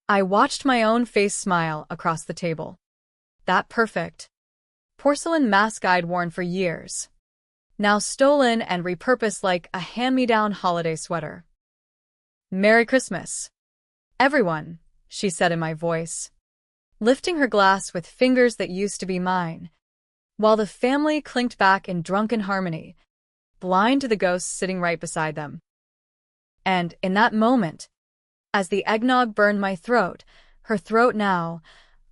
I watched my own face smile across the table. That perfect porcelain mask I'd worn for years, now stolen and repurposed like a hand-me-down holiday sweater. "Merry Christmas, everyone," she said in my voice, lifting her glass with fingers that used to be mine, while the family clinked back in drunken harmony, blind to the ghosts sitting right beside them. And in that moment, as the eggnog burned my throat, her throat now,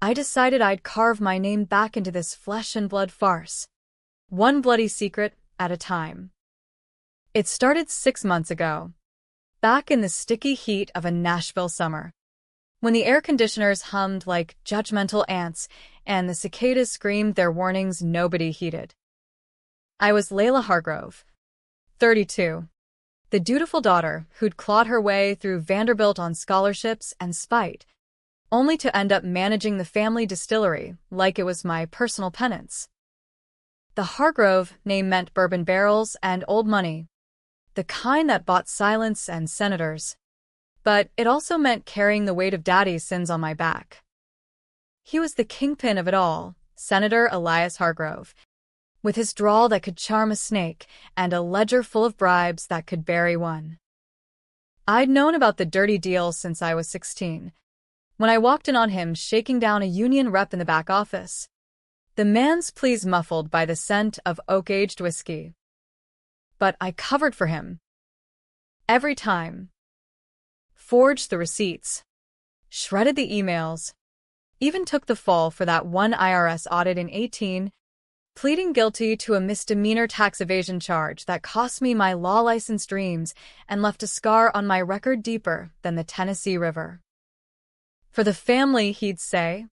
I decided I'd carve my name back into this flesh and blood farce, one bloody secret at a time. It started 6 months ago, back in the sticky heat of a Nashville summer, when the air conditioners hummed like judgmental ants and the cicadas screamed their warnings nobody heeded. I was Layla Hargrove, 32, the dutiful daughter who'd clawed her way through Vanderbilt on scholarships and spite, only to end up managing the family distillery like it was my personal penance. The Hargrove name meant bourbon barrels and old money, the kind that bought silence and senators. But it also meant carrying the weight of Daddy's sins on my back. He was the kingpin of it all, Senator Elias Hargrove, with his drawl that could charm a snake and a ledger full of bribes that could bury one. I'd known about the dirty deal since I was 16, when I walked in on him shaking down a union rep in the back office, the man's pleas muffled by the scent of oak-aged whiskey. But I covered for him. Every time. Forged the receipts, shredded the emails, even took the fall for that one IRS audit in 18, pleading guilty to a misdemeanor tax evasion charge that cost me my law license dreams and left a scar on my record deeper than the Tennessee River. For the family, he'd say,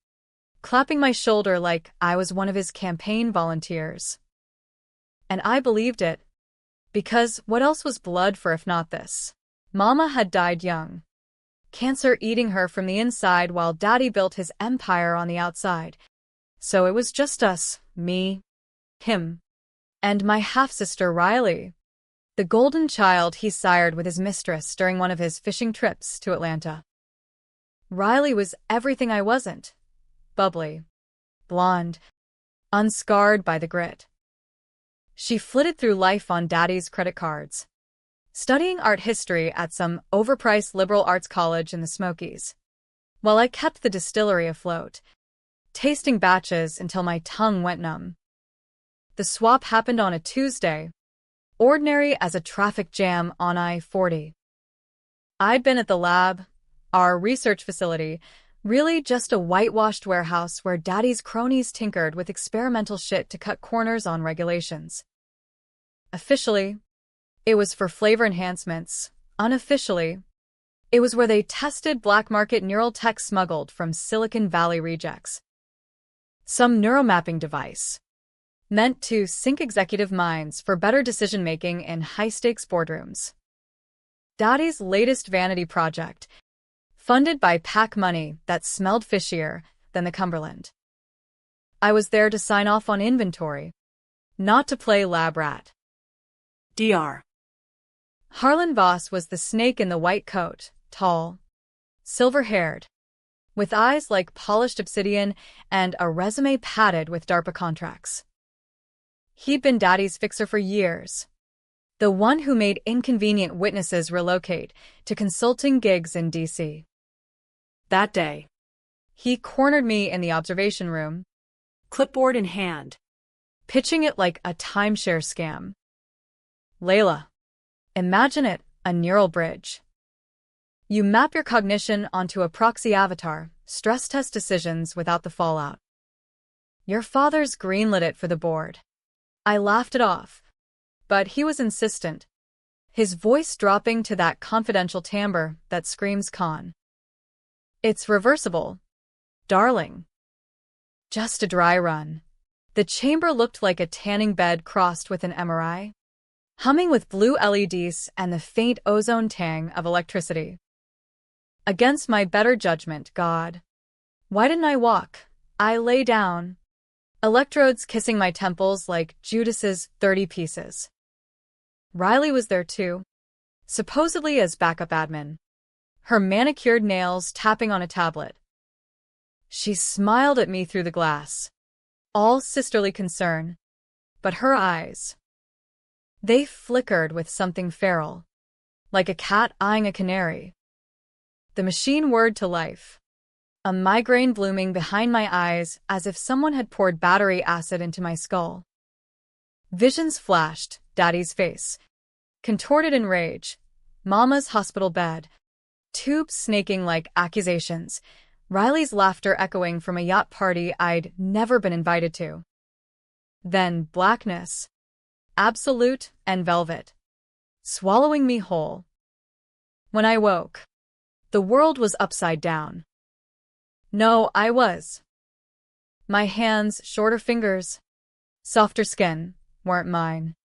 clapping my shoulder like I was one of his campaign volunteers. And I believed it, because what else was blood for if not this? Mama had died young, cancer eating her from the inside while Daddy built his empire on the outside. So it was just us, me, him, and my half-sister Riley, the golden child he sired with his mistress during one of his fishing trips to Atlanta. Riley was everything I wasn't. Bubbly, blonde, unscarred by the grit. She flitted through life on Daddy's credit cards, studying art history at some overpriced liberal arts college in the Smokies, while I kept the distillery afloat, tasting batches until my tongue went numb. The swap happened on a Tuesday, ordinary as a traffic jam on I-40. I'd been at the lab, our research facility, really just a whitewashed warehouse where Daddy's cronies tinkered with experimental shit to cut corners on regulations. Officially, it was for flavor enhancements. Unofficially, it was where they tested black market neural tech smuggled from Silicon Valley rejects. Some neuromapping device, meant to sync executive minds for better decision-making in high-stakes boardrooms. Daddy's latest vanity project, funded by PAC money that smelled fishier than the Cumberland. I was there to sign off on inventory, not to play lab rat. Dr. Harlan Voss was the snake in the white coat, tall, silver-haired, with eyes like polished obsidian and a resume padded with DARPA contracts. He'd been Daddy's fixer for years, the one who made inconvenient witnesses relocate to consulting gigs in D.C. That day, he cornered me in the observation room, clipboard in hand, pitching it like a timeshare scam. "Layla, imagine it, a neural bridge. You map your cognition onto a proxy avatar, stress test decisions without the fallout. Your father's greenlit it for the board." I laughed it off, but he was insistent, his voice dropping to that confidential timbre that screams con. "It's reversible, darling. Just a dry run." The chamber looked like a tanning bed crossed with an MRI, humming with blue LEDs and the faint ozone tang of electricity. Against my better judgment, God, why didn't I walk? I lay down, electrodes kissing my temples like Judas's 30 pieces. Riley was there too, supposedly as backup admin, her manicured nails tapping on a tablet. She smiled at me through the glass, all sisterly concern. But her eyes, they flickered with something feral, like a cat eyeing a canary. The machine whirred to life, a migraine blooming behind my eyes as if someone had poured battery acid into my skull. Visions flashed: Daddy's face, contorted in rage, Mama's hospital bed, tubes snaking like accusations, Riley's laughter echoing from a yacht party I'd never been invited to. Then blackness, absolute and velvet, swallowing me whole. When I woke, the world was upside down. No, I was. My hands, shorter fingers, softer skin, weren't mine.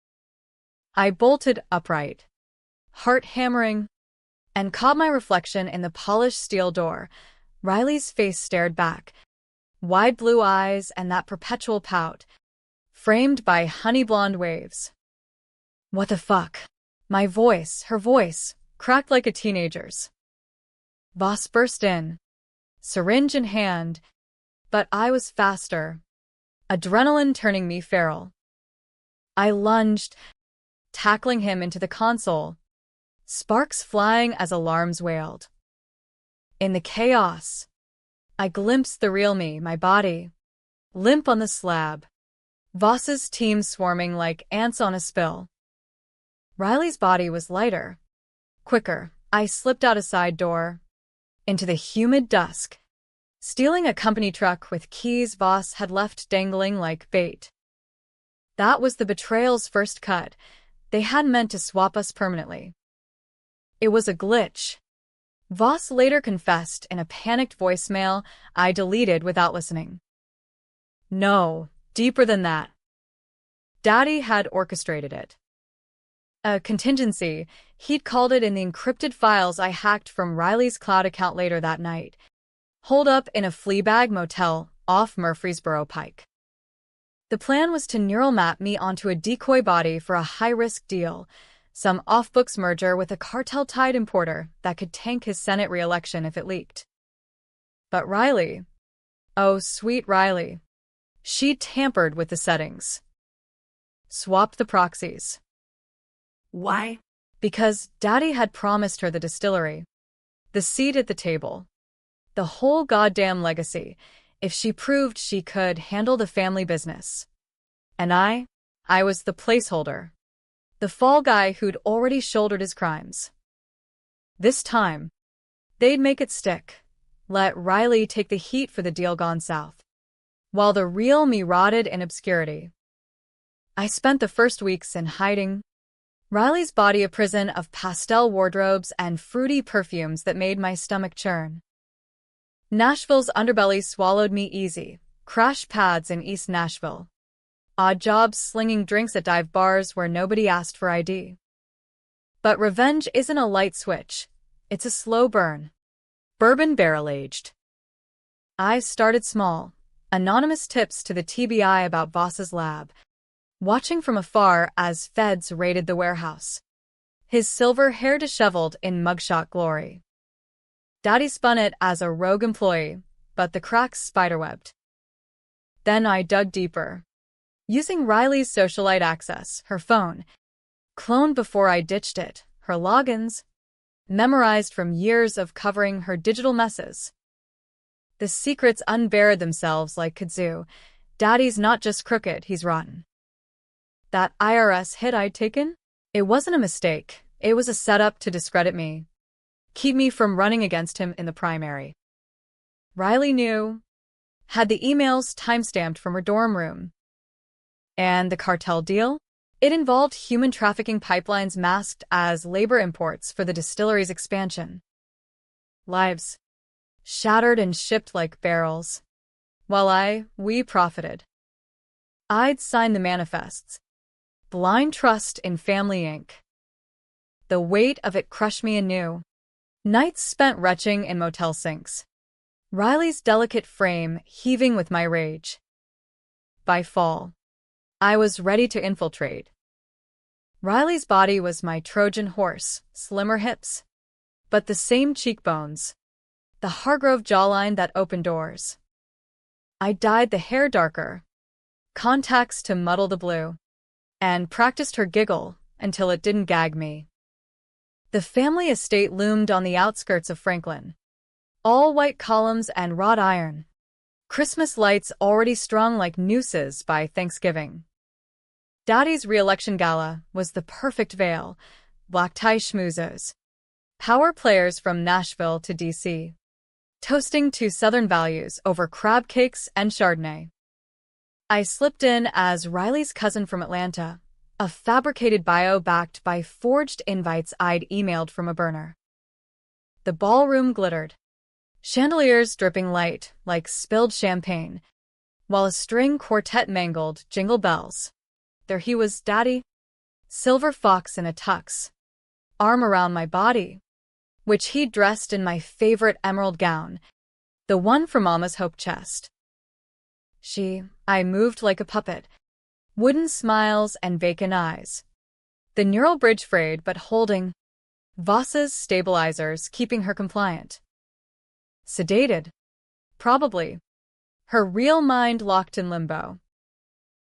I bolted upright, heart hammering, and caught my reflection in the polished steel door. Riley's face stared back, wide blue eyes and that perpetual pout, framed by honey-blonde waves. What the fuck? My voice, her voice, cracked like a teenager's. Boss burst in, syringe in hand, but I was faster, adrenaline turning me feral. I lunged, tackling him into the console, sparks flying as alarms wailed. In the chaos, I glimpsed the real me, my body, limp on the slab, Voss's team swarming like ants on a spill. Riley's body was lighter, quicker. I slipped out a side door, into the humid dusk, stealing a company truck with keys Voss had left dangling like bait. That was the betrayals' first cut. They hadn't meant to swap us permanently. It was a glitch. Voss later confessed in a panicked voicemail I deleted without listening. No, deeper than that. Daddy had orchestrated it. A contingency, he'd called it in the encrypted files I hacked from Riley's cloud account later that night. Holed up in a Fleabag motel off Murfreesboro Pike. The plan was to neural map me onto a decoy body for a high-risk deal, some off-books merger with a cartel-tied importer that could tank his Senate re-election if it leaked. But Riley, oh sweet Riley, she'd tampered with the settings. Swapped the proxies. Why? Because Daddy had promised her the distillery, the seat at the table, the whole goddamn legacy, if she proved she could handle the family business. And I was the placeholder, the fall guy who'd already shouldered his crimes. This time, they'd make it stick, let Riley take the heat for the deal gone south, while the real me rotted in obscurity. I spent the first weeks in hiding, Riley's body a prison of pastel wardrobes and fruity perfumes that made my stomach churn. Nashville's underbelly swallowed me easy, crash pads in East Nashville. Odd jobs slinging drinks at dive bars where nobody asked for ID. But revenge isn't a light switch, it's a slow burn. Bourbon barrel-aged. I started small, anonymous tips to the TBI about Voss's lab, watching from afar as feds raided the warehouse. His silver hair disheveled in mugshot glory. Daddy spun it as a rogue employee, but the cracks spiderwebbed. Then I dug deeper. Using Riley's socialite access, her phone, cloned before I ditched it, her logins, memorized from years of covering her digital messes. The secrets unburied themselves like kudzu. Daddy's not just crooked, he's rotten. That IRS hit I'd taken? It wasn't a mistake, it was a setup to discredit me. Keep me from running against him in the primary. Riley knew. Had the emails timestamped from her dorm room. And the cartel deal? It involved human trafficking pipelines masked as labor imports for the distillery's expansion. Lives shattered and shipped like barrels. While we profited. I'd signed the manifests. Blind trust in Family Inc. The weight of it crushed me anew. Nights spent retching in motel sinks. Riley's delicate frame heaving with my rage. By fall, I was ready to infiltrate. Riley's body was my Trojan horse, slimmer hips, but the same cheekbones. The Hargrove jawline that opened doors. I dyed the hair darker, contacts to muddle the blue, and practiced her giggle until it didn't gag me. The family estate loomed on the outskirts of Franklin. All white columns and wrought iron. Christmas lights already strung like nooses by Thanksgiving. Daddy's re-election gala was the perfect veil, black tie schmoozos. Power players from Nashville to D.C. toasting to Southern values over crab cakes and Chardonnay. I slipped in as Riley's cousin from Atlanta, a fabricated bio backed by forged invites I'd emailed from a burner. The ballroom glittered, chandeliers dripping light like spilled champagne, while a string quartet mangled jingle bells. There he was, Daddy, silver fox in a tux, arm around my body, which he'd dressed in my favorite emerald gown, the one from Mama's hope chest. I moved like a puppet, wooden smiles and vacant eyes. The neural bridge frayed but holding, Voss's stabilizers keeping her compliant. Sedated. Probably. Her real mind locked in limbo.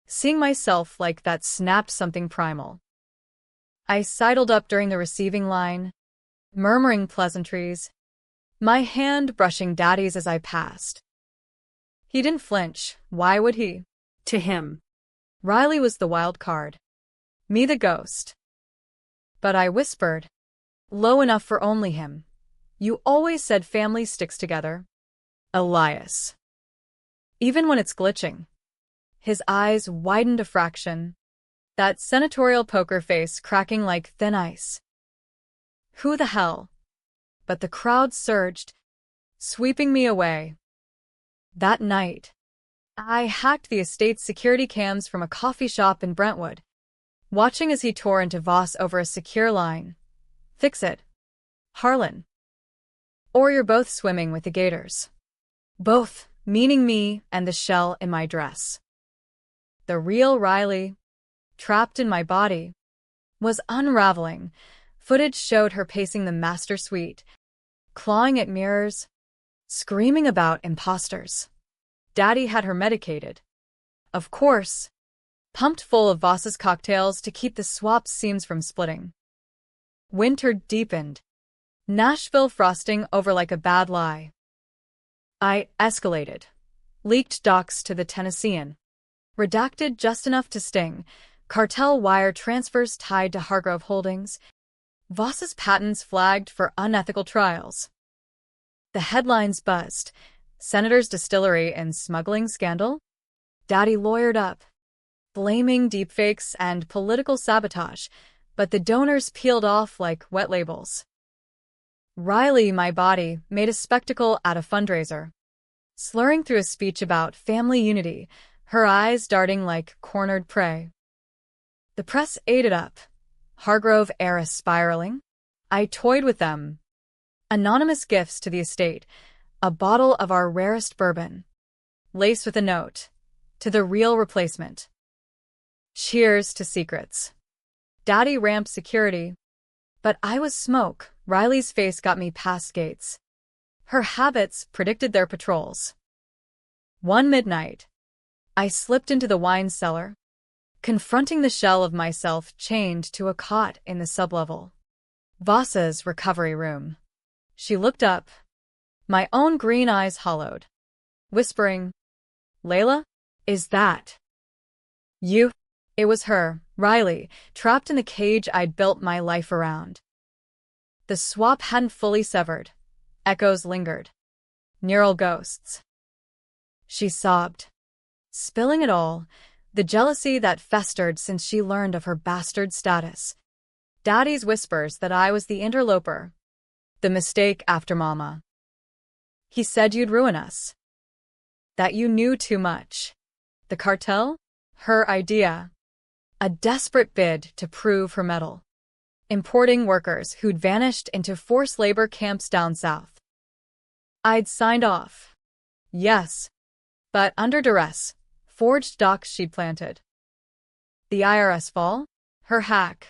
Seeing myself like that snapped something primal. I sidled up during the receiving line, murmuring pleasantries, my hand brushing Daddy's as I passed. He didn't flinch. Why would he? To him. Riley was the wild card. Me the ghost. But I whispered, low enough for only him. You always said family sticks together. Elias. Even when it's glitching. His eyes widened a fraction, that senatorial poker face cracking like thin ice. Who the hell? But the crowd surged, sweeping me away. That night, I hacked the estate's security cams from a coffee shop in Brentwood, watching as he tore into Voss over a secure line. Fix it, Harlan. Or you're both swimming with the gators. Both, meaning me and the shell in my dress. The real Riley, trapped in my body, was unraveling. Footage showed her pacing the master suite, clawing at mirrors, screaming about imposters. Daddy had her medicated. Of course, pumped full of Voss's cocktails to keep the swap seams from splitting. Winter deepened, Nashville frosting over like a bad lie. I escalated, leaked docs to the Tennessean, redacted just enough to sting, cartel wire transfers tied to Hargrove Holdings, Voss's patents flagged for unethical trials. The headlines buzzed. Senator's distillery in smuggling scandal? Daddy lawyered up, blaming deepfakes and political sabotage, but the donors peeled off like wet labels. Riley, my body, made a spectacle at a fundraiser, slurring through a speech about family unity, her eyes darting like cornered prey. The press ate it up. Hargrove heiress spiraling. I toyed with them. Anonymous gifts to the estate, a bottle of our rarest bourbon, laced with a note, to the real replacement. Cheers to secrets. Daddy ramped security, but I was smoke. Riley's face got me past gates. Her habits predicted their patrols. One midnight, I slipped into the wine cellar, confronting the shell of myself chained to a cot in the sublevel. Voss's recovery room. She looked up, my own green eyes hollowed, whispering, Layla, is that you? It was her, Riley, trapped in the cage I'd built my life around. The swap hadn't fully severed. Echoes lingered. Neural ghosts. She sobbed, spilling it all, the jealousy that festered since she learned of her bastard status. Daddy's whispers that I was the interloper. The mistake after Mama. He said you'd ruin us. That you knew too much. The cartel? Her idea. A desperate bid to prove her mettle. Importing workers who'd vanished into forced labor camps down south. I'd signed off. Yes. But under duress. Forged docs she'd planted. The IRS fall? Her hack.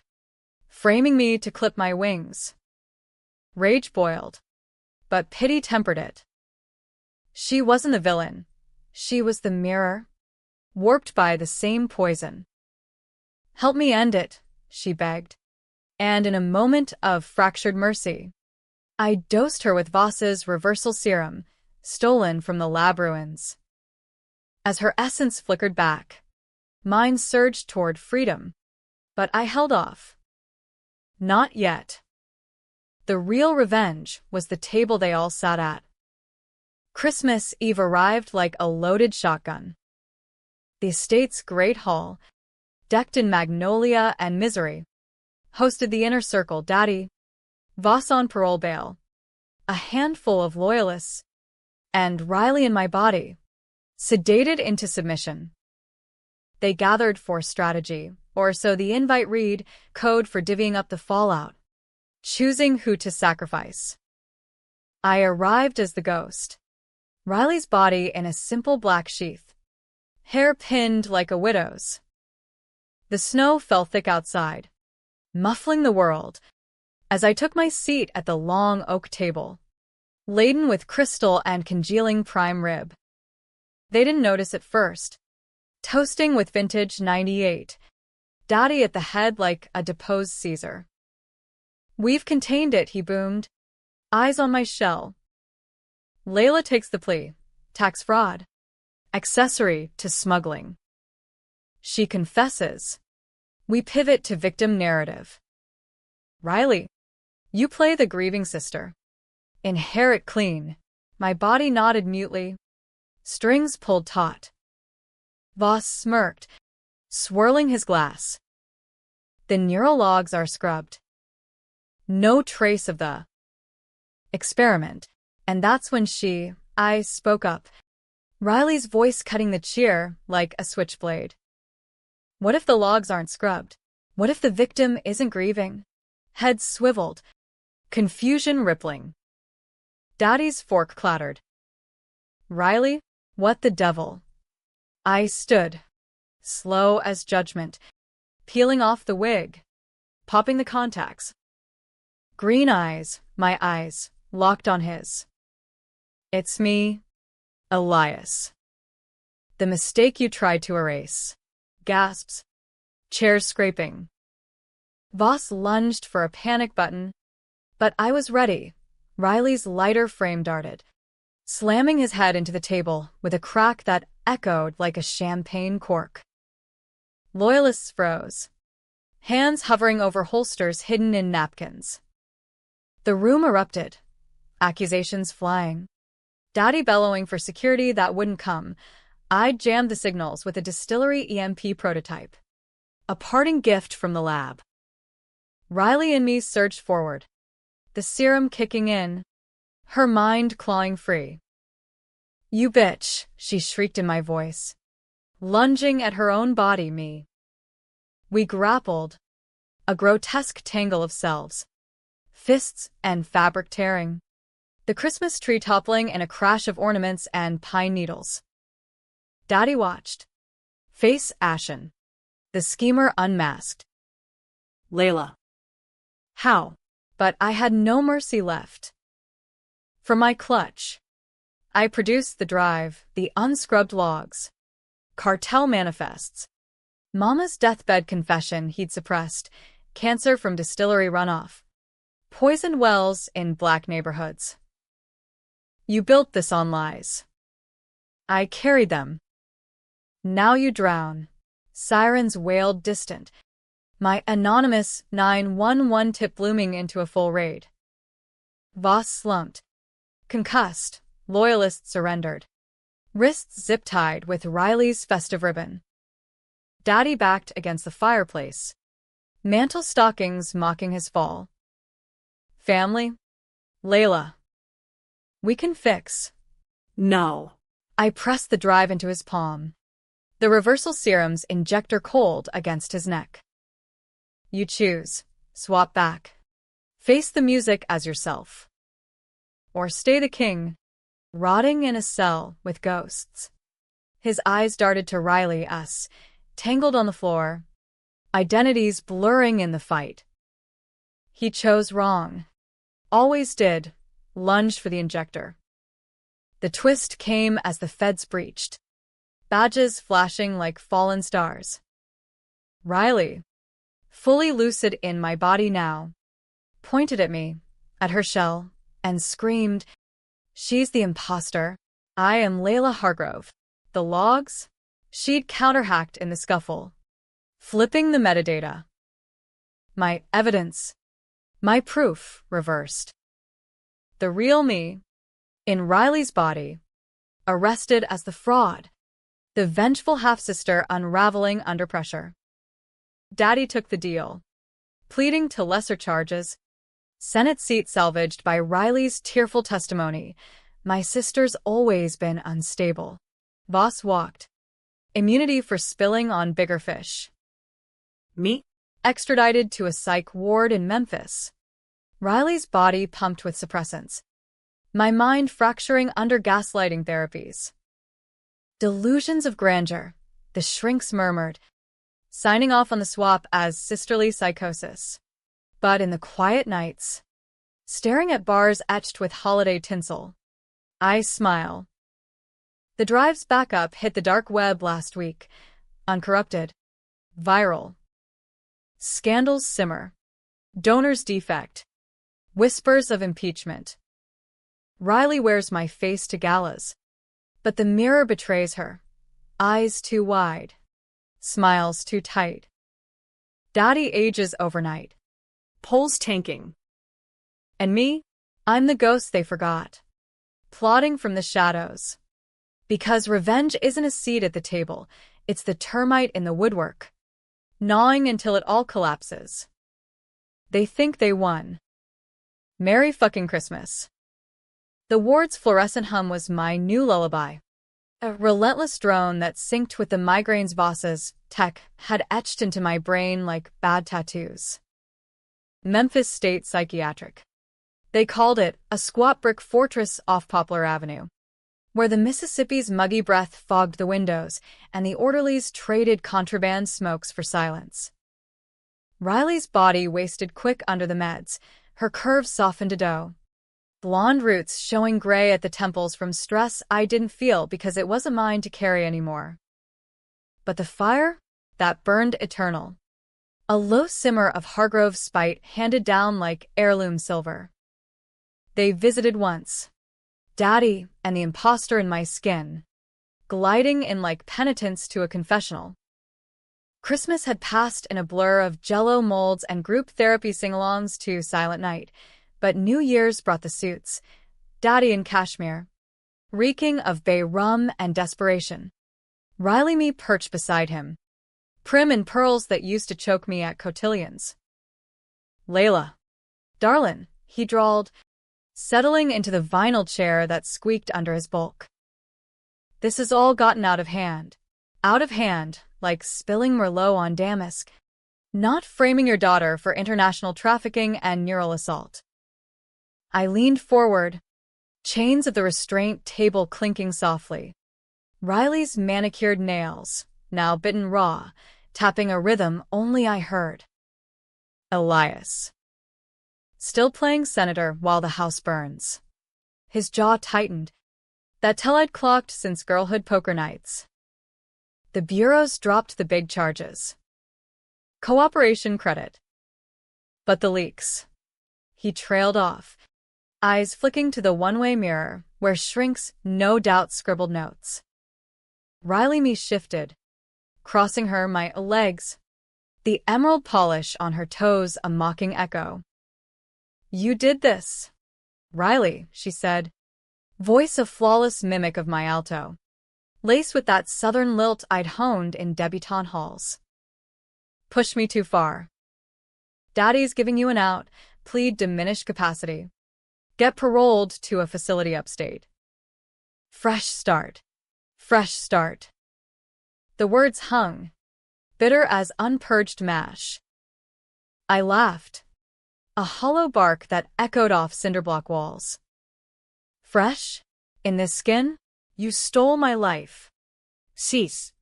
Framing me to clip my wings. Rage boiled, but pity tempered it. She wasn't the villain. She was the mirror, warped by the same poison. "Help me end it," she begged. And in a moment of fractured mercy, I dosed her with Voss's reversal serum, stolen from the lab ruins. As her essence flickered back, mine surged toward freedom, but I held off. Not yet. The real revenge was the table they all sat at. Christmas Eve arrived like a loaded shotgun. The estate's great hall, decked in magnolia and misery, hosted the inner circle: Daddy, Voss on parole bail, a handful of loyalists, and Riley in my body, sedated into submission. They gathered for strategy, or so the invite read, code for divvying up the fallout, choosing who to sacrifice. I arrived as the ghost, Riley's body in a simple black sheath, hair pinned like a widow's. The snow fell thick outside, muffling the world, as I took my seat at the long oak table, laden with crystal and congealing prime rib. They didn't notice at first, toasting with vintage 98, Daddy at the head like a deposed Caesar. "We've contained it," he boomed, eyes on my shell. Layla takes the plea: tax fraud, accessory to smuggling. She confesses. We pivot to victim narrative. "Riley, you play the grieving sister. Inherit clean." My body nodded mutely. Strings pulled taut. Voss smirked, swirling his glass. "The neural logs are scrubbed. No trace of the experiment." And that's when I spoke up, Riley's voice cutting the cheer like a switchblade. "What if the logs aren't scrubbed? What if the victim isn't grieving?" Head swiveled, confusion rippling. Daddy's fork clattered. "Riley, what the devil?" I stood, slow as judgment, peeling off the wig, popping the contacts. Green eyes, my eyes, locked on his. "It's me, Elias. The mistake you tried to erase." Gasps, chairs scraping. Voss lunged for a panic button, but I was ready. Riley's lighter frame darted, slamming his head into the table with a crack that echoed like a champagne cork. Loyalists froze, hands hovering over holsters hidden in napkins. The room erupted, accusations flying. Daddy bellowing for security that wouldn't come. I jammed the signals with a distillery EMP prototype, a parting gift from the lab. Riley and me surged forward, the serum kicking in, her mind clawing free. "You bitch," she shrieked in my voice, lunging at her own body, me. We grappled, a grotesque tangle of selves, fists and fabric tearing, the Christmas tree toppling in a crash of ornaments and pine needles. Daddy watched, face ashen, the schemer unmasked. Layla. How? But I had no mercy left. From my clutch, I produced the drive, the unscrubbed logs, cartel manifests, Mama's deathbed confession he'd suppressed, cancer from distillery runoff, poisoned wells in black neighborhoods. "You built this on lies. I carried them. Now you drown." Sirens wailed distant, my anonymous 911 tip blooming into a full raid. Voss slumped, concussed, loyalists surrendered, wrists zip-tied with Riley's festive ribbon. Daddy backed against the fireplace, mantle stockings mocking his fall. "Family? Layla. We can fix." No. I pressed the drive into his palm, the reversal serum's injector cold against his neck. "You choose. Swap back. Face the music as yourself. Or stay the king, rotting in a cell with ghosts." His eyes darted to Riley, us, tangled on the floor, identities blurring in the fight. He chose wrong. Always did, lunged for the injector. The twist came as the feds breached, badges flashing like fallen stars. Riley, fully lucid in my body now, pointed at me, at her shell, and screamed, "She's the imposter. I am Layla Hargrove." The logs? She'd counterhacked in the scuffle, flipping the metadata. My evidence, my proof, reversed. The real me, in Riley's body, arrested as the fraud, the vengeful half-sister unraveling under pressure. Daddy took the deal, pleading to lesser charges. Senate seat salvaged by Riley's tearful testimony. My sister's always been unstable. Boss walked. Immunity for spilling on bigger fish. Me? Extradited to a psych ward in Memphis. Riley's body pumped with suppressants. My mind fracturing under gaslighting therapies. Delusions of grandeur, the shrinks murmured, signing off on the swap as sisterly psychosis. But in the quiet nights, staring at bars etched with holiday tinsel, I smile. The drives back up hit the dark web last week, uncorrupted, viral. Scandals simmer. Donors defect. Whispers of impeachment. Riley wears my face to galas, but the mirror betrays her. Eyes too wide. Smiles too tight. Daddy ages overnight. Polls tanking. And me? I'm the ghost they forgot. Plotting from the shadows. Because revenge isn't a seat at the table, it's the termite in the woodwork. Gnawing until it all collapses. They think they won. Merry fucking Christmas. The ward's fluorescent hum was my new lullaby. A relentless drone that synced with the migraines bosses, tech, had etched into my brain like bad tattoos. Memphis State Psychiatric. They called it a squat brick fortress off Poplar Avenue, where the Mississippi's muggy breath fogged the windows and the orderlies traded contraband smokes for silence. Riley's body wasted quick under the meds, her curves softened to dough. Blonde roots showing gray at the temples from stress I didn't feel because it wasn't mine to carry anymore. But the fire? That burned eternal. A low simmer of Hargrove's spite handed down like heirloom silver. They visited once. Daddy and the imposter in my skin, gliding in like penitence to a confessional. Christmas had passed in a blur of Jell-O molds and group therapy sing-alongs to Silent Night, but New Year's brought the suits. Daddy in cashmere, reeking of bay rum and desperation. Riley me perched beside him, prim in pearls that used to choke me at cotillions. "Layla, darlin'," he drawled, settling into the vinyl chair that squeaked under his bulk. "This has all gotten out of hand. Out of hand, like spilling Merlot on damask. Not framing your daughter for international trafficking and neural assault." I leaned forward, chains of the restraint table clinking softly. Riley's manicured nails, now bitten raw, tapping a rhythm only I heard. Elias. Still playing senator while the house burns. His jaw tightened. That tell I'd clocked since girlhood poker nights. The bureaus dropped the big charges. Cooperation credit. But the leaks. He trailed off, eyes flicking to the one-way mirror, where shrinks no doubt scribbled notes. Riley me shifted, crossing her my legs, the emerald polish on her toes a mocking echo. "You did this, Riley," she said, voice a flawless mimic of my alto, laced with that southern lilt I'd honed in debutante halls. "Push me too far. Daddy's giving you an out, plead diminished capacity. Get paroled to a facility upstate. Fresh start. Fresh start." The words hung, bitter as unpurged mash. I laughed, a hollow bark that echoed off cinderblock walls. "Fresh? In this skin? You stole my life." Cease.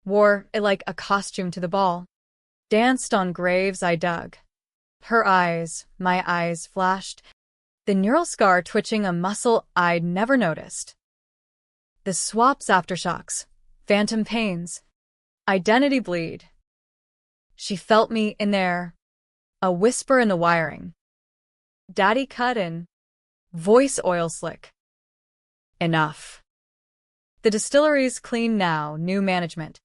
Wore it like a costume to the ball. Danced on graves I dug. Her eyes, my eyes flashed, the neural scar twitching a muscle I'd never noticed. The swap's aftershocks, phantom pains, identity bleed. She felt me in there, a whisper in the wiring. Daddy cut in, voice oil slick. Enough. The distillery's clean now, new management.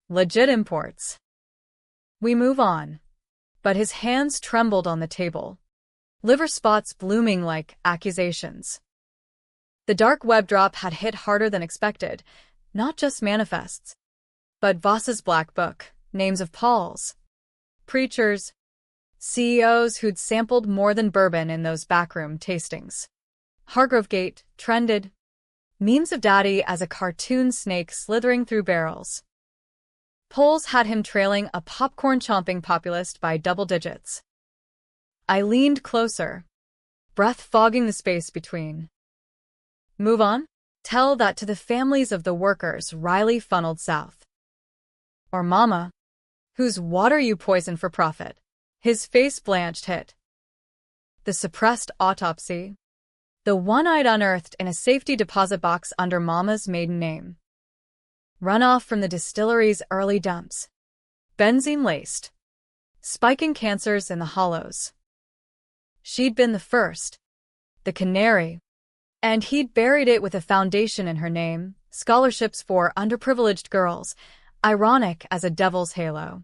Legit imports. We move on, but his hands trembled on the table, liver spots blooming like accusations. The dark web drop had hit harder than expected, not just manifests, but Voss's black book, names of Pauls, preachers, CEOs who'd sampled more than bourbon in those backroom tastings. Hargrovegate trended, memes of Daddy as a cartoon snake slithering through barrels. Polls had him trailing a popcorn-chomping populist by double digits. I leaned closer, breath fogging the space between. Move on? Tell that to the families of the workers Riley funneled south. Or Mama, whose water you poison for profit. His face blanched hit. The suppressed autopsy. The one I'd unearthed in a safety deposit box under Mama's maiden name. Runoff from the distillery's early dumps. Benzene-laced. Spiking cancers in the hollows. She'd been the first. The canary. And he'd buried it with a foundation in her name, scholarships for underprivileged girls, ironic as a devil's halo.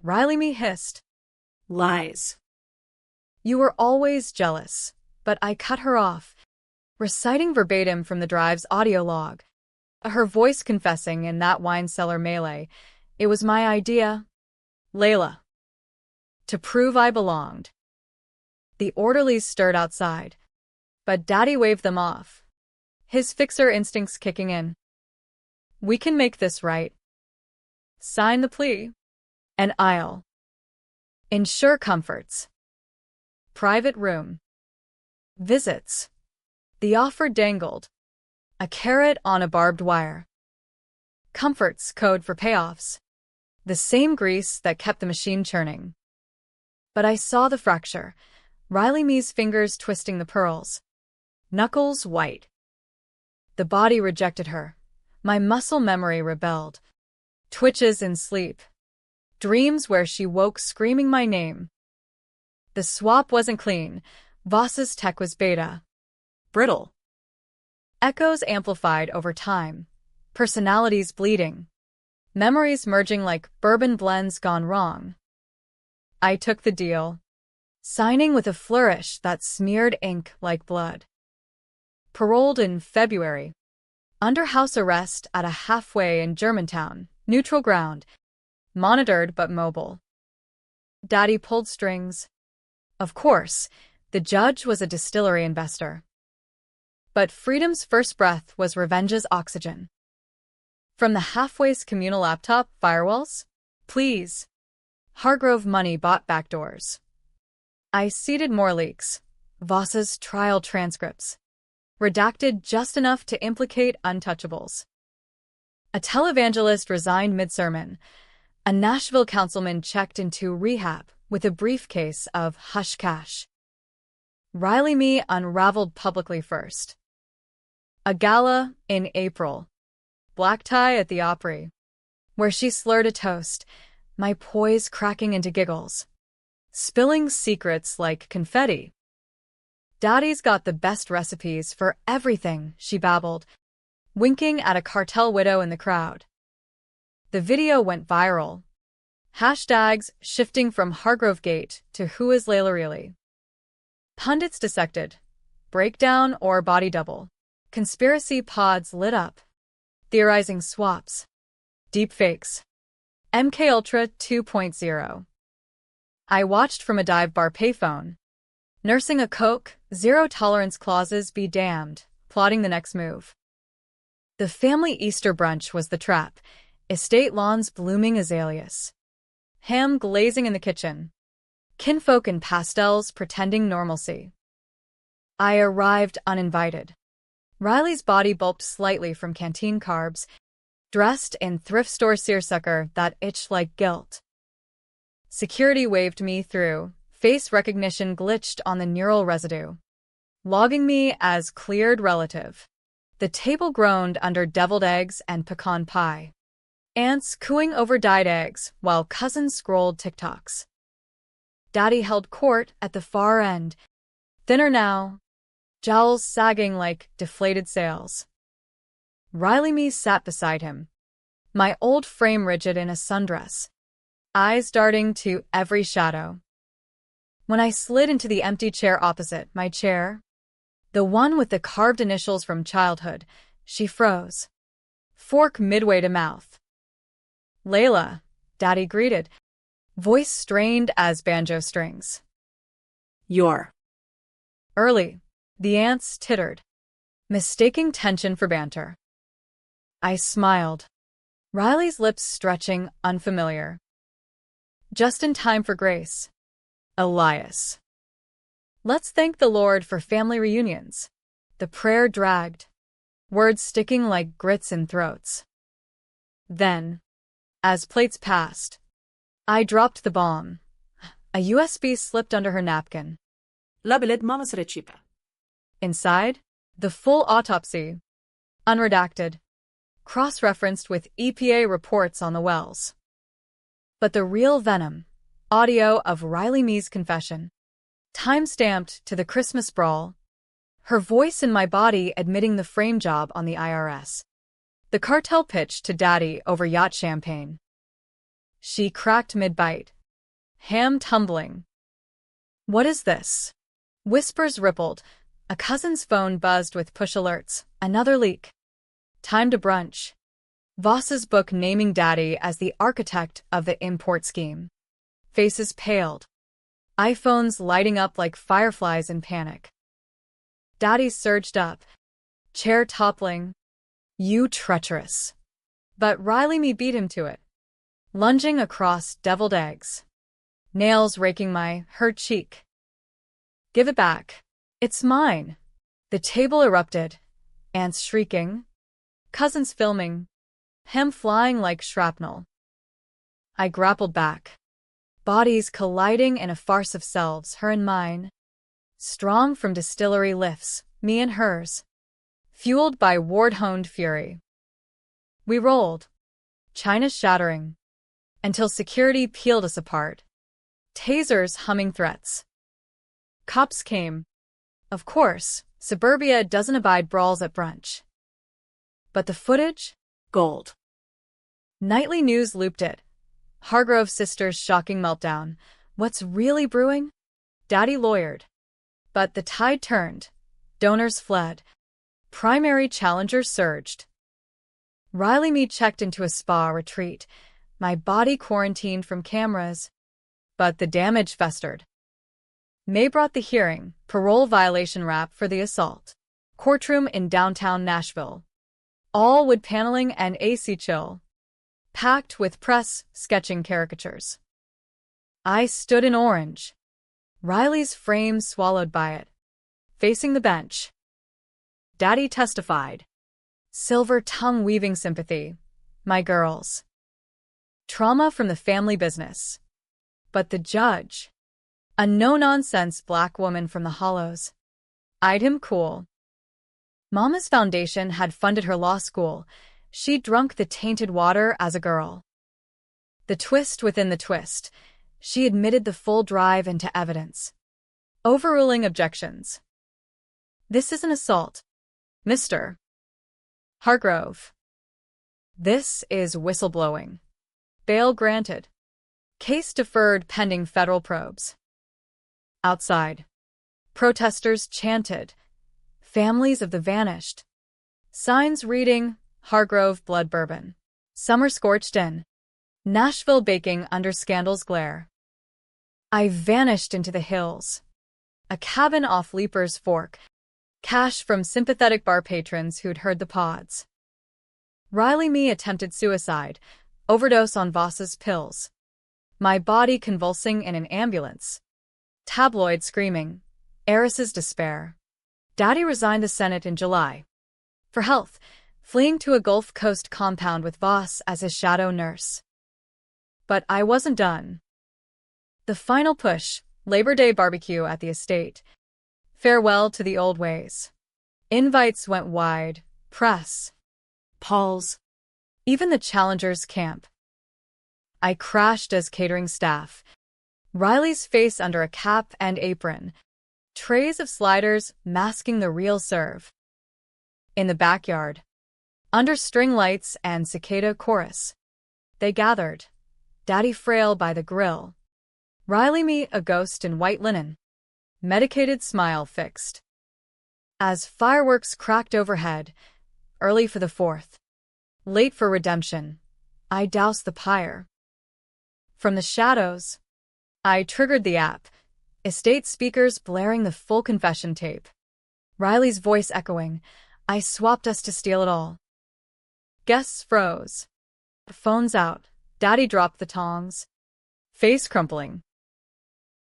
Riley me hissed. Lies. You were always jealous, but I cut her off, reciting verbatim from the drive's audio log. Her voice confessing in that wine cellar melee, it was my idea, Layla. To prove I belonged. The orderlies stirred outside, but Daddy waved them off, his fixer instincts kicking in. We can make this right. Sign the plea. And I'll ensure comforts. Private room. Visits. The offer dangled. A carrot on a barbed wire. Comforts code for payoffs. The same grease that kept the machine churning. But I saw the fracture. Riley me's fingers twisting the pearls. Knuckles white. The body rejected her. My muscle memory rebelled. Twitches in sleep. Dreams where she woke screaming my name. The swap wasn't clean. Voss's tech was beta. Brittle. Echoes amplified over time. Personalities bleeding. Memories merging like bourbon blends gone wrong. I took the deal, signing with a flourish that smeared ink like blood. Paroled in February. Under house arrest at a halfway in Germantown, neutral ground. Monitored but mobile. Daddy pulled strings. Of course, the judge was a distillery investor. But freedom's first breath was revenge's oxygen. From the halfway's communal laptop firewalls? Please. Hargrove money bought backdoors. I seeded more leaks. Voss's trial transcripts. Redacted just enough to implicate untouchables. A televangelist resigned mid-sermon. A Nashville councilman checked into rehab with a briefcase of hush cash. Riley me unraveled publicly first. A gala in April. Black tie at the Opry, where she slurred a toast, my poise cracking into giggles. Spilling secrets like confetti. Daddy's got the best recipes for everything, she babbled, winking at a cartel widow in the crowd. The video went viral. Hashtags shifting from Hargrovegate to Who is Layla Really? Pundits dissected. Breakdown or body double. Conspiracy pods lit up. Theorizing swaps. Deepfakes. MKUltra 2.0. I watched from a dive bar payphone. Nursing a Coke, zero tolerance clauses be damned, plotting the next move. The family Easter brunch was the trap. Estate lawns blooming azaleas. Ham glazing in the kitchen. Kinfolk in pastels pretending normalcy. I arrived uninvited. Riley's body bulked slightly from canteen carbs, dressed in thrift store seersucker that itched like guilt. Security waved me through, Face recognition glitched on the neural residue, logging me as cleared relative. The table groaned under deviled eggs and pecan pie. Aunts cooing over dyed eggs while cousins scrolled TikToks. Daddy held court at the far end, thinner now, jowls sagging like deflated sails. Riley Me sat beside him, my old frame rigid in a sundress, eyes darting to every shadow. When I slid into the empty chair opposite my chair, the one with the carved initials from childhood, she froze, fork midway to mouth. "Layla," Daddy greeted, voice strained as banjo strings. "You're Early, the aunts tittered, mistaking tension for banter. I smiled, Riley's lips stretching unfamiliar. Just in time for grace. Elias. "Let's thank the Lord for family reunions." The prayer dragged, words sticking like grits in throats. Then, as plates passed, I dropped the bomb. A USB slipped under her napkin. لبلد ماما سرتشيبة. Inside, the full autopsy, unredacted, cross-referenced with EPA reports on the wells. But the real venom, audio of Riley Me's confession, time-stamped to the Christmas brawl, her voice in my body admitting the frame job on the IRS, the cartel pitch to Daddy over yacht champagne. She cracked mid-bite, ham tumbling. "What is this?" Whispers rippled, a cousin's phone buzzed with push alerts, another leak. Time to brunch. Voss's book naming Daddy as the architect of the import scheme. Faces paled. iPhones lighting up like fireflies in panic. Daddy surged up, chair toppling. "You treacherous." But Riley Me beat him to it, lunging across deviled eggs, nails raking my hurt cheek. "Give it back. It's mine." The table erupted, aunts shrieking, cousins filming, him flying like shrapnel. I grappled back, bodies colliding in a farce of selves, her and mine, strong from distillery lifts, me and hers, fueled by ward-honed fury. We rolled, china shattering, until security peeled us apart, tasers humming threats. Cops came. Of course, suburbia doesn't abide brawls at brunch. But the footage? Gold. Nightly news looped it. Hargrove sisters' shocking meltdown. What's really brewing? Daddy lawyered. But the tide turned. Donors fled. Primary challengers surged. Riley Me checked into a spa retreat, my body quarantined from cameras. But the damage festered. May brought the hearing, parole violation rap for the assault. Courtroom in downtown Nashville. All wood paneling and AC chill. Packed with press, sketching caricatures. I stood in orange. Riley's frame swallowed by it. Facing the bench. Daddy testified. Silver tongue-weaving sympathy. My girls. Trauma from the family business. But the judge, a no-nonsense black woman from the hollows, eyed him cool. Mama's foundation had funded her law school. She'd drunk the tainted water as a girl. The twist within the twist, she admitted the full drive into evidence, overruling objections. "This is an assault, Mr. Hargrove. This is whistleblowing. Bail granted. Case deferred pending federal probes." Outside, protesters chanted, "Families of the vanished." Signs reading, "Hargrove blood bourbon. Summer scorched in. Nashville baking under scandal's glare." I vanished into the hills. A cabin off Leaper's Fork. Cash from sympathetic bar patrons who'd heard the pods. Riley Me attempted suicide, overdose on Voss's pills. My body convulsing in an ambulance. Tabloid screaming. Heiresses despair. Daddy resigned the Senate in July. For health, fleeing to a Gulf Coast compound with Voss as his shadow nurse. But I wasn't done. The final push, Labor Day barbecue at the estate. Farewell to the old ways. Invites went wide. Press. Paul's. Even the challengers' camp. I crashed as catering staff. Riley's face under a cap and apron. Trays of sliders masking the real serve. In the backyard. Under string lights and cicada chorus. They gathered. Daddy frail by the grill. Riley me a ghost in white linen. Medicated smile fixed. As fireworks cracked overhead, early for the 4th. Late for redemption. I doused the pyre. From the shadows, I triggered the app. Estate speakers blaring the full confession tape. Riley's voice echoing. I swapped us to steal it all. Guests froze. Phones out. Daddy dropped the tongs. Face crumpling.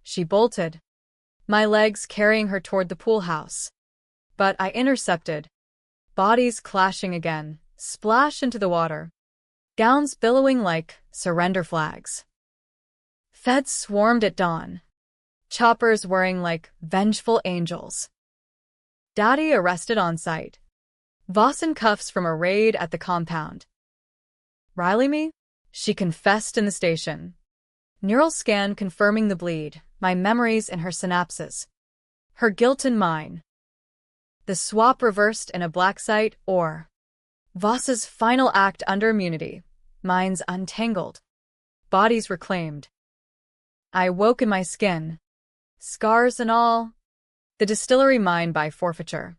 She bolted. My legs carrying her toward the pool house. But I intercepted. Bodies clashing again. Splash into the water. Gowns billowing like surrender flags. Feds swarmed at dawn. Choppers whirring like vengeful angels. Daddy arrested on sight. Voss in cuffs from a raid at the compound. Riley me? She confessed in the station. Neural scan confirming the bleed, my memories in her synapses. Her guilt in mine. The swap reversed in a black site or Voss's final act under immunity. Mine's untangled. Bodies reclaimed. I woke in my skin. Scars and all. The distillery mine by forfeiture.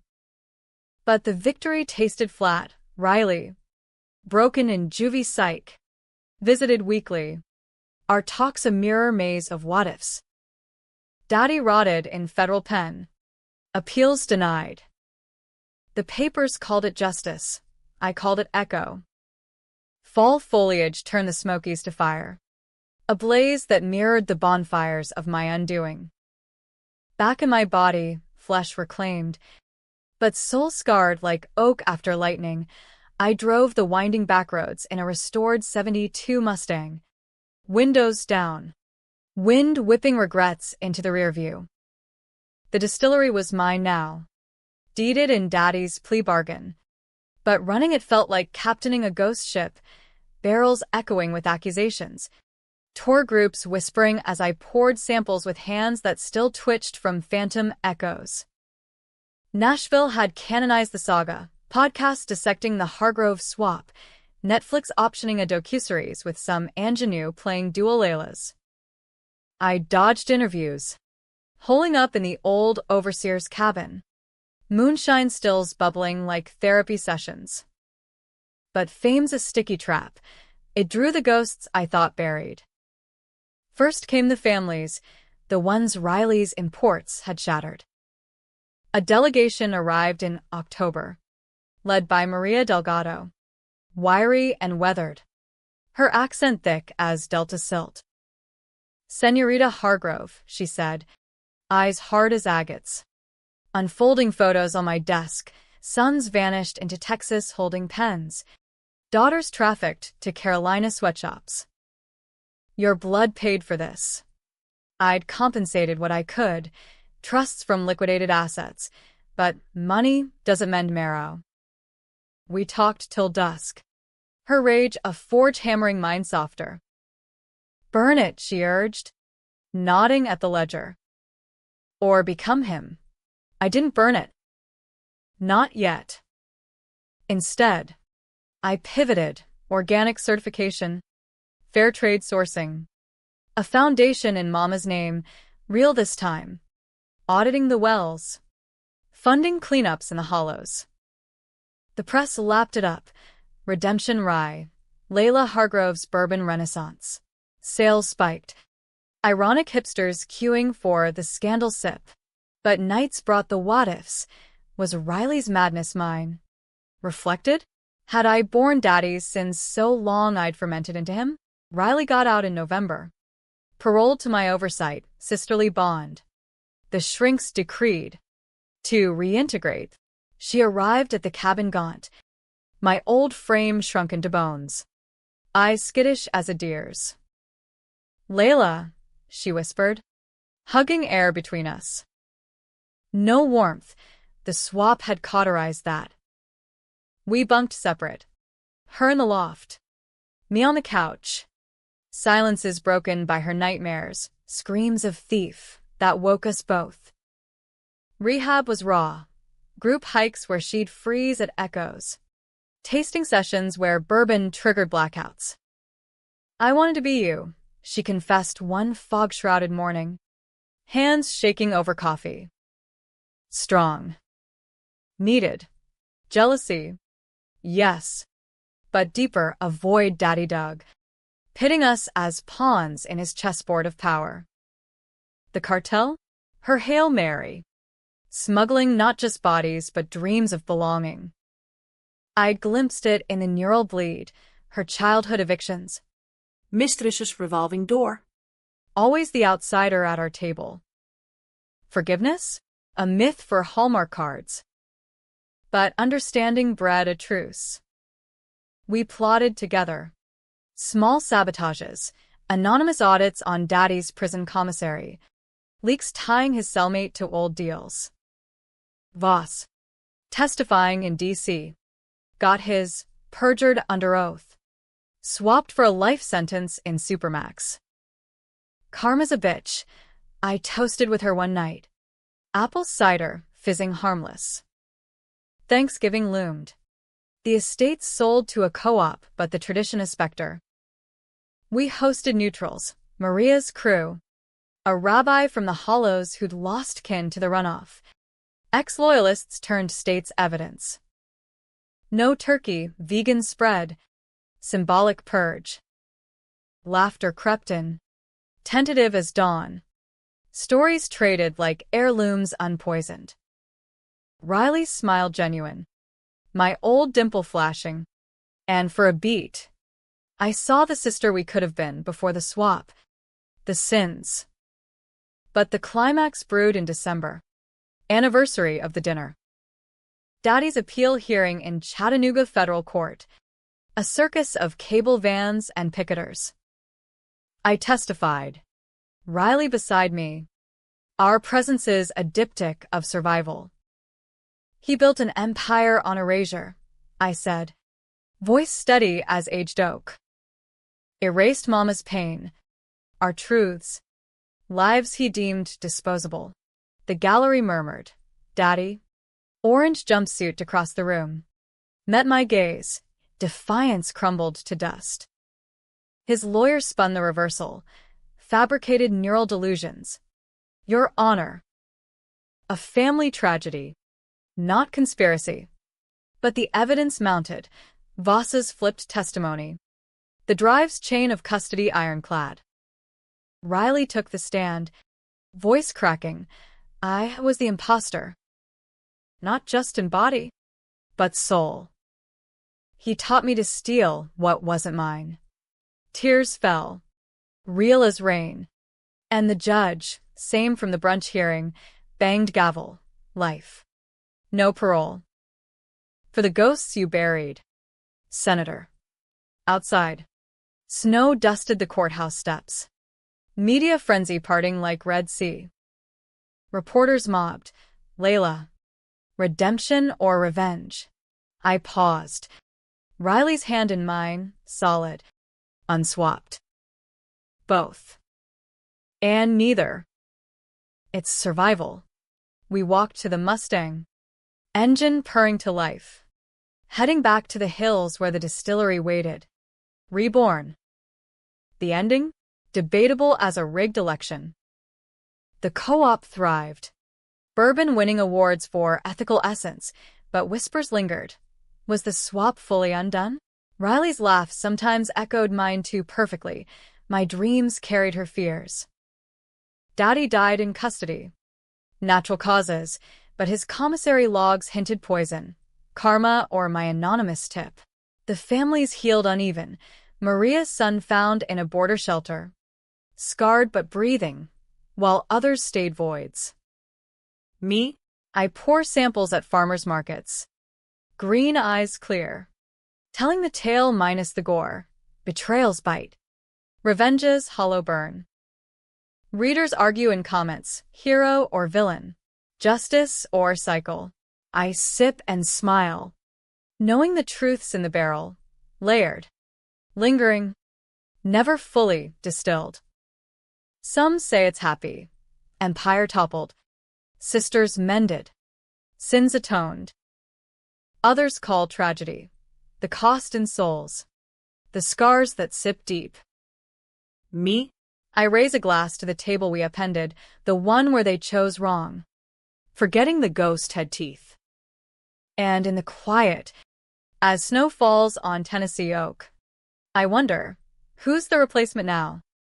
But the victory tasted flat. Riley. Broken in juvie psych. Visited weekly. Our talks a mirror maze of what-ifs. Daddy rotted in federal pen. Appeals denied. The papers called it justice. I called it echo. Fall foliage turned the Smokies to fire. A blaze that mirrored the bonfires of my undoing. Back in my body, flesh reclaimed, but soul scarred like oak after lightning, I drove the winding backroads in a restored 72 Mustang. Windows down. Wind whipping regrets into the rearview. The distillery was mine now. Deeded in Daddy's plea bargain. But running it felt like captaining a ghost ship, barrels echoing with accusations. Tour groups whispering as I poured samples with hands that still twitched from phantom echoes. Nashville had canonized the saga, podcasts dissecting the Hargrove swap, Netflix optioning a docuseries with some ingenue playing dual Laylas. I dodged interviews. Holing up in the old overseer's cabin. Moonshine stills bubbling like therapy sessions. But fame's a sticky trap. It drew the ghosts I thought buried. First came the families, the ones Riley's imports had shattered. A delegation arrived in October, led by Maria Delgado. Wiry and weathered. Her accent thick as Delta silt. Senorita Hargrove, she said, eyes hard as agates. Unfolding photos on my desk, sons vanished into Texas holding pens. Daughters trafficked to Carolina sweatshops. Your blood paid for this. I'd compensated what I could, trusts from liquidated assets, but money doesn't mend marrow. We talked till dusk. Her rage a forge-hammering mind softer. Burn it, she urged, nodding at the ledger. Or become him. I didn't burn it. Not yet. Instead, I pivoted, organic certification, fair trade sourcing. A foundation in Mama's name, real this time. Auditing the wells. Funding cleanups in the hollows. The press lapped it up. Redemption Rye. Layla Hargrove's Bourbon Renaissance. Sales spiked. Ironic hipsters queuing for the scandal sip. But nights brought the what-ifs. Was Riley's madness mine? Reflected? Had I borne Daddy's sins so long I'd fermented into him? Riley got out in November. Paroled to my oversight, sisterly bond. The shrinks decreed. To reintegrate. She arrived at the cabin gaunt. My old frame shrunken to bones. Eyes skittish as a deer's. Layla, she whispered. hugging air between us. No warmth. The swap had cauterized that. We bunked separate. Her in the loft. Me on the couch. Silences broken by her nightmares, screams of thief that woke us both. Rehab was raw. Group hikes where she'd freeze at echoes. Tasting sessions where bourbon triggered blackouts. I wanted to be you, she confessed one fog-shrouded morning. Hands shaking over coffee. Strong. Needed. Jealousy. Yes. But deeper, a void Daddy dug, pitting us as pawns in his chessboard of power. The cartel? Her Hail Mary. Smuggling not just bodies, but dreams of belonging. I glimpsed it in the neural bleed, her childhood evictions. Mistress's revolving door. Always the outsider at our table. Forgiveness? A myth for Hallmark cards. But understanding bred a truce. We plotted together. Small sabotages, anonymous audits on Daddy's prison commissary, leaks tying his cellmate to old deals. Voss, testifying in D.C., got his perjured under oath, swapped for a life sentence in Supermax. Karma's a bitch. I toasted with her one night. Apple cider, fizzing harmless. Thanksgiving loomed. The estate sold to a co-op, but the tradition a specter. We hosted neutrals, Maria's crew, a rabbi from the Hollows who'd lost kin to the runoff. Ex-loyalists turned state's evidence. No turkey, vegan spread, symbolic purge. Laughter crept in, tentative as dawn. Stories traded like heirlooms unpoisoned. Riley's smile genuine, my old dimple flashing, and for a beat, I saw the sister we could have been before the swap, the sins. But the climax brewed in December, anniversary of the dinner. Daddy's appeal hearing in Chattanooga federal court, a circus of cable vans and picketers. I testified. Riley beside me. Our presences a diptych of survival. He built an empire on erasure, I said, voice steady as aged oak. Erased Mama's pain, our truths, lives he deemed disposable. The gallery murmured, Daddy. Orange jumpsuit across the room. Met my gaze. Defiance crumbled to dust. His lawyer spun the reversal. Fabricated neural delusions. Your Honor. A family tragedy. Not conspiracy. But the evidence mounted. Voss's flipped testimony. The drive's chain of custody ironclad. Riley took the stand. Voice cracking. I was the imposter. Not just in body, but soul. He taught me to steal what wasn't mine. Tears fell, real as rain. And the judge, same from the brunch hearing, banged gavel, life. No parole. For the ghosts you buried. Senator. Outside. Snow dusted the courthouse steps. Media frenzy parting like Red Sea. Reporters mobbed. Layla. Redemption or revenge? I paused. Riley's hand in mine, solid, unswapped. Both. And neither. It's survival. We walked to the Mustang. Engine purring to life. Heading back to the hills where the distillery waited. Reborn. The ending? Debatable as a rigged election. The co-op thrived. Bourbon winning awards for ethical essence, but whispers lingered. Was the swap fully undone? Riley's laugh sometimes echoed mine too perfectly. My dreams carried her fears. Daddy died in custody. Natural causes, but his commissary logs hinted poison. Karma or my anonymous tip. The family's healed uneven. Maria's son found in a border shelter. Scarred but breathing, while others stayed voids. Me? I pour samples at farmers' markets. Green eyes clear. Telling the tale minus the gore. Betrayals bite. Revenge's hollow burn. Readers argue in comments, hero or villain, justice or cycle. I sip and smile, knowing the truth's in the barrel, layered, lingering, never fully distilled. Some say it's happy, empire toppled, sisters mended, sins atoned. Others call tragedy, the cost in souls, the scars that sip deep. Me? I raise a glass to the table we appended, the one where they chose wrong, forgetting the ghost had teeth. And in the quiet, as snow falls on Tennessee oak, I wonder, who's the replacement now?